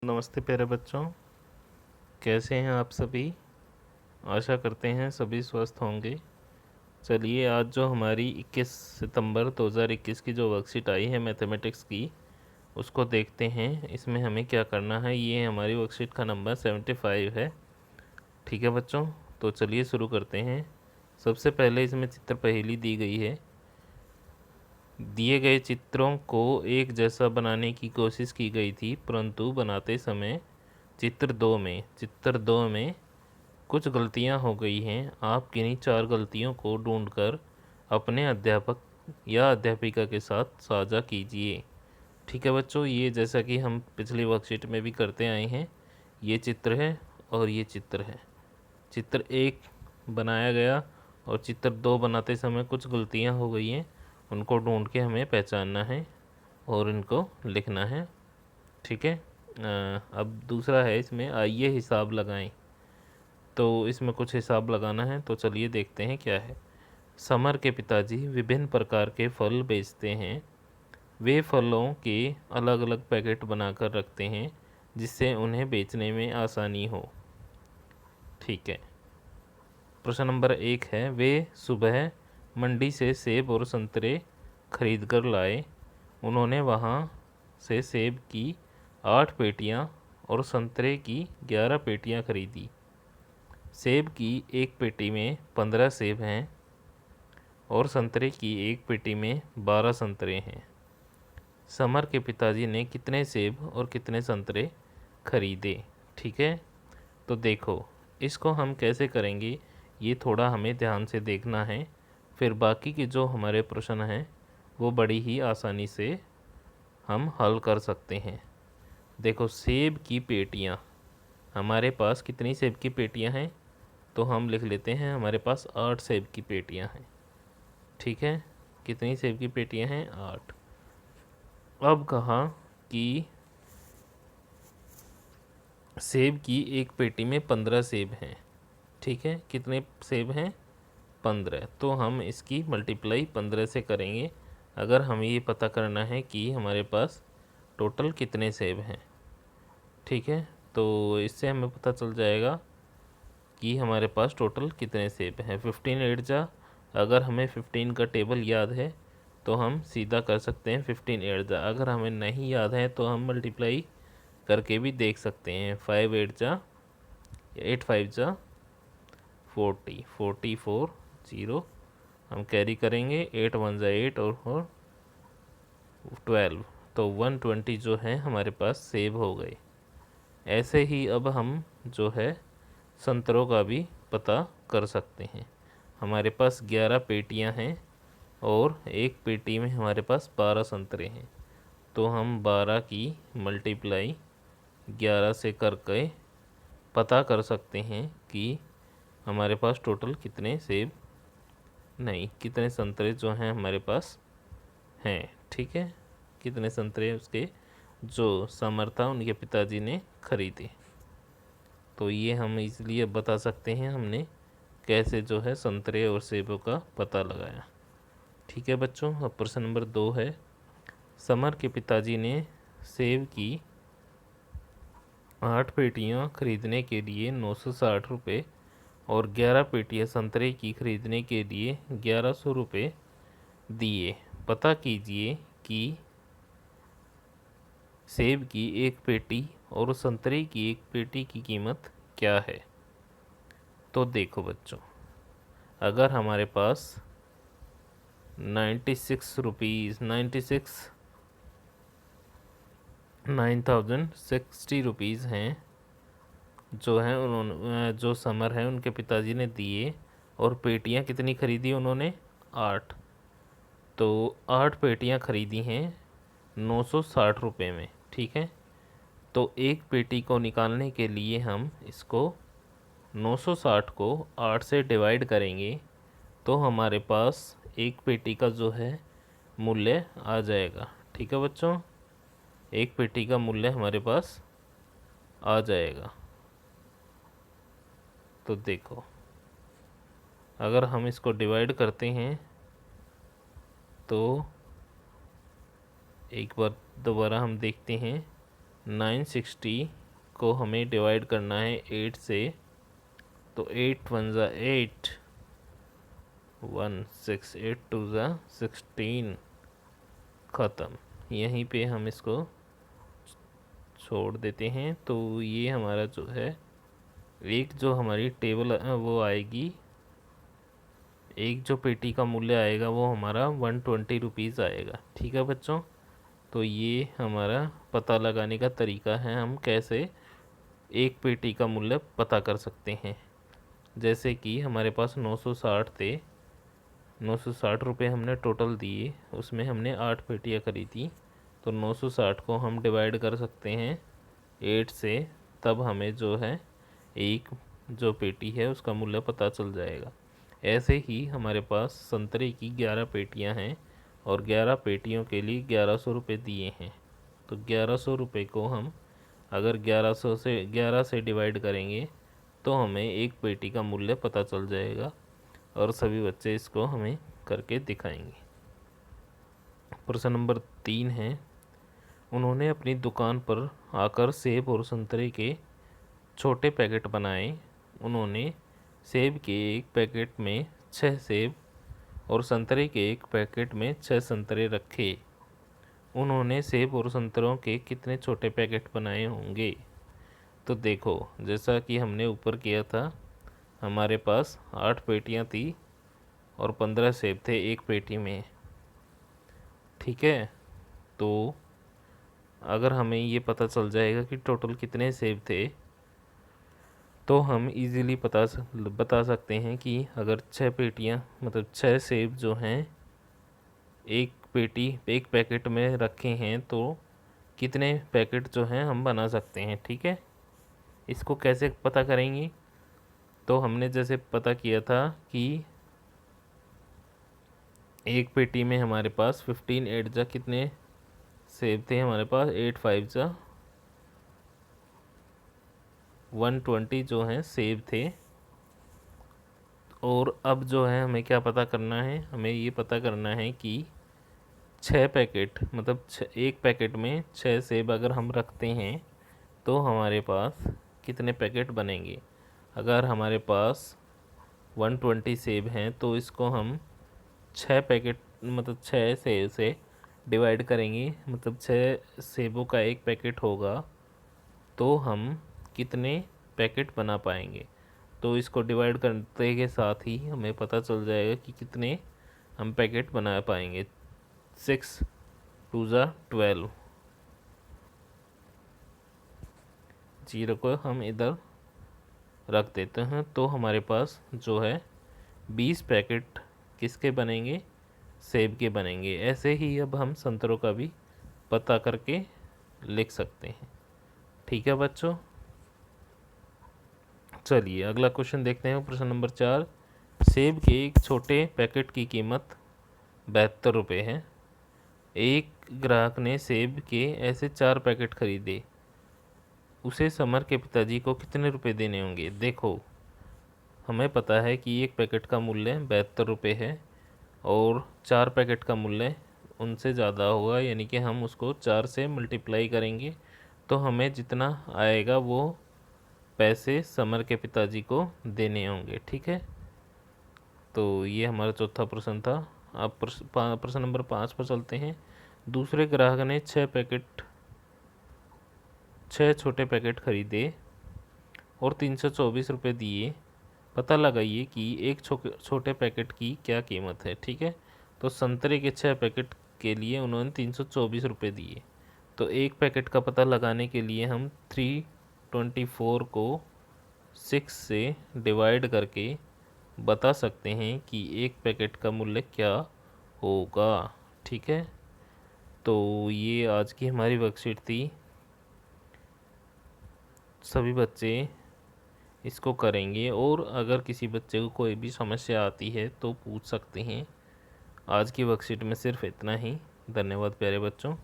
नमस्ते प्यारे बच्चों, कैसे हैं आप सभी। आशा करते हैं सभी स्वस्थ होंगे। चलिए, आज जो हमारी 21 सितंबर 2021 की जो वर्कशीट आई है मैथमेटिक्स की, उसको देखते हैं। इसमें हमें क्या करना है। ये हमारी वर्कशीट का नंबर 75 है। ठीक है बच्चों, तो चलिए शुरू करते हैं। सबसे पहले इसमें चित्र पहेली दी गई है। दिए गए चित्रों को एक जैसा बनाने की कोशिश की गई थी, परंतु बनाते समय चित्र दो में कुछ गलतियां हो गई हैं। आप किन्हीं 4 गलतियों को ढूंढकर अपने अध्यापक या अध्यापिका के साथ साझा कीजिए। ठीक है बच्चों, ये जैसा कि हम पिछली वर्कशीट में भी करते आए हैं, ये चित्र है और ये चित्र है। चित्र 1 बनाया गया और चित्र 2 बनाते समय कुछ गलतियां हो गई हैं, उनको ढूंढ के हमें पहचानना है और इनको लिखना है। ठीक है। अब दूसरा है, इसमें आइए हिसाब लगाएं। तो इसमें कुछ हिसाब लगाना है, तो चलिए देखते हैं क्या है। समर के पिताजी विभिन्न प्रकार के फल बेचते हैं। वे फलों के अलग अलग पैकेट बनाकर रखते हैं जिससे उन्हें बेचने में आसानी हो। ठीक है। प्रश्न नंबर 1 है, वे सुबह मंडी से सेब और संतरे खरीद कर लाए। उन्होंने वहाँ से सेब की 8 पेटियाँ और संतरे की 11 पेटियाँ खरीदी। सेब की एक पेटी में 15 सेब हैं और संतरे की एक पेटी में 12 संतरे हैं। समर के पिताजी ने कितने सेब और कितने संतरे खरीदे। ठीक है। तो देखो, इसको हम कैसे करेंगे, ये थोड़ा हमें ध्यान से देखना है। फिर बाकी के जो हमारे प्रश्न हैं वो बड़ी ही आसानी से हम हल कर सकते हैं। देखो, सेब की पेटियाँ, हमारे पास कितनी सेब की पेटियाँ हैं, तो हम लिख लेते हैं हमारे पास 8 सेब की पेटियाँ हैं। ठीक है। कितनी सेब की पेटियाँ हैं? 8। अब कहा कि सेब की एक पेटी में 15 सेब हैं। ठीक है। कितने सेब हैं? 15। तो हम इसकी मल्टीप्लाई 15 से करेंगे अगर हमें ये पता करना है कि हमारे पास टोटल कितने सेब हैं। ठीक है। तो इससे हमें पता चल जाएगा कि हमारे पास टोटल कितने सेब हैं। 15 8 जा, अगर हमें 15 का टेबल याद है तो हम सीधा कर सकते हैं 15 8 जा। अगर हमें नहीं याद है तो हम मल्टीप्लाई करके भी देख सकते हैं। 5 8 जा, 8 5 जा 40, 44 0 हम कैरी करेंगे। 8 1 जा 8 और 12, तो 120 जो है हमारे पास सेब हो गए। ऐसे ही अब हम जो है संतरों का भी पता कर सकते हैं। हमारे पास 11 पेटियां हैं और एक पेटी में हमारे पास 12 संतरे हैं, तो हम 12 की मल्टीप्लाई 11 से करके पता कर सकते हैं कि हमारे पास टोटल कितने सेब, नहीं, कितने संतरे जो हैं हमारे पास हैं। ठीक है। कितने संतरे उसके जो समर था उनके पिताजी ने खरीदे। तो ये हम इसलिए बता सकते हैं हमने कैसे जो है संतरे और सेबों का पता लगाया। ठीक है बच्चों, अब प्रश्न नंबर 2 है, समर के पिताजी ने सेब की 8 पेटियां खरीदने के लिए 960 रुपये और 11 पेटियां संतरे की खरीदने के लिए 1100 रुपये दिए। पता कीजिए कि सेब की एक पेटी और संतरे की एक पेटी की कीमत क्या है। तो देखो बच्चों, अगर हमारे पास 96 रुपीज़ 9060 रुपीज़ हैं, जो हैं उन्होंने, जो समर है उनके पिताजी ने दिए, और पेटियां कितनी खरीदी उन्होंने? 8। तो 8 पेटियां खरीदी हैं 960 रुपये में। ठीक है। तो एक पेटी को निकालने के लिए हम इसको 960 को 8 से डिवाइड करेंगे, तो हमारे पास एक पेटी का जो है मूल्य आ जाएगा। ठीक है बच्चों, एक पेटी का मूल्य हमारे पास आ जाएगा। तो देखो, अगर हम इसको डिवाइड करते हैं तो एक बार दोबारा हम देखते हैं, 960 को हमें डिवाइड करना है 8 से, तो 8 वन ज़ा 8, 1 6, 8 टू ज़ा 16, ख़त्म। यहीं पे हम इसको छोड़ देते हैं। तो ये हमारा जो है एक जो हमारी टेबल वो आएगी, एक जो पेटी का मूल्य आएगा वो हमारा 120 रुपीज़ आएगा। ठीक है बच्चों, तो ये हमारा पता लगाने का तरीका है, हम कैसे एक पेटी का मूल्य पता कर सकते हैं। जैसे कि हमारे पास 960 थे, 960 रुपये हमने टोटल दिए, उसमें हमने 8 पेटियाँ खरीदी, तो 960 को हम डिवाइड कर सकते हैं 8 से, तब हमें जो है एक जो पेटी है उसका मूल्य पता चल जाएगा। ऐसे ही हमारे पास संतरे की 11 पेटियाँ हैं और 11 पेटियों के लिए 1100 रुपये दिए हैं। तो 1100 रुपये को हम अगर 11 से डिवाइड करेंगे तो हमें एक पेटी का मूल्य पता चल जाएगा और सभी बच्चे इसको हमें करके दिखाएंगे। प्रश्न नंबर 3 है, उन्होंने अपनी दुकान पर आकर सेब और संतरे के छोटे पैकेट बनाए। उन्होंने सेब के एक पैकेट में 6 सेब और संतरे के एक पैकेट में 6 संतरे रखे। उन्होंने सेब और संतरों के कितने छोटे पैकेट बनाए होंगे? तो देखो, जैसा कि हमने ऊपर किया था, हमारे पास 8 पेटियां थी और 15 सेब थे एक पेटी में। ठीक है, तो अगर हमें ये पता चल जाएगा कि टोटल कितने सेब थे, तो हम इजीली बता सकते हैं कि अगर 6 पेटियां मतलब 6 सेब जो हैं एक पैकेट में रखे हैं, तो कितने पैकेट जो हैं हम बना सकते हैं। ठीक है, इसको कैसे पता करेंगे? तो हमने जैसे पता किया था कि एक पेटी में हमारे पास 15 8 जा कितने सेब थे हमारे पास, 8 5 जा 120 जो हैं सेब थे। और अब जो है हमें क्या पता करना है, हमें ये पता करना है कि 6 पैकेट मतलब एक पैकेट में 6 सेब अगर हम रखते हैं तो हमारे पास कितने पैकेट बनेंगे। अगर हमारे पास 120 सेब हैं तो इसको हम 6 पैकेट मतलब 6 सेब से डिवाइड करेंगे, मतलब 6 सेबों का एक पैकेट होगा, तो हम कितने पैकेट बना पाएंगे। तो इसको डिवाइड करने के साथ ही हमें पता चल जाएगा कि कितने हम पैकेट बना पाएंगे। 6 2 ज़ा 12, जीरो को हम इधर रख देते हैं, तो हमारे पास जो है 20 पैकेट किसके बनेंगे, सेब के बनेंगे। ऐसे ही अब हम संतरों का भी पता करके लिख सकते हैं। ठीक है बच्चों, चलिए अगला क्वेश्चन देखते हैं। प्रश्न नंबर 4, सेब के एक छोटे पैकेट की कीमत 72 रुपये है। एक ग्राहक ने सेब के ऐसे 4 पैकेट खरीदे, उसे समर के पिताजी को कितने रुपए देने होंगे। देखो, हमें पता है कि एक पैकेट का मूल्य 72 रुपये है और 4 पैकेट का मूल्य उनसे ज़्यादा होगा, यानी कि हम उसको 4 से मल्टीप्लाई करेंगे तो हमें जितना आएगा वो पैसे समर के पिताजी को देने होंगे। ठीक है, तो ये हमारा चौथा प्रश्न था। अब प्रश्न नंबर 5 पर चलते हैं। दूसरे ग्राहक ने 6 छोटे पैकेट खरीदे और 324 रुपये दिए। पता लगाइए कि एक छोटे पैकेट की क्या कीमत है। ठीक है, तो संतरे के 6 पैकेट के लिए उन्होंने 324 रुपये दिए। तो एक पैकेट का पता लगाने के लिए हम 324 को 6 से डिवाइड करके बता सकते हैं कि एक पैकेट का मूल्य क्या होगा। ठीक है, तो ये आज की हमारी वर्कशीट थी। सभी बच्चे इसको करेंगे और अगर किसी बच्चे को कोई भी समस्या आती है तो पूछ सकते हैं। आज की वर्कशीट में सिर्फ इतना ही। धन्यवाद प्यारे बच्चों।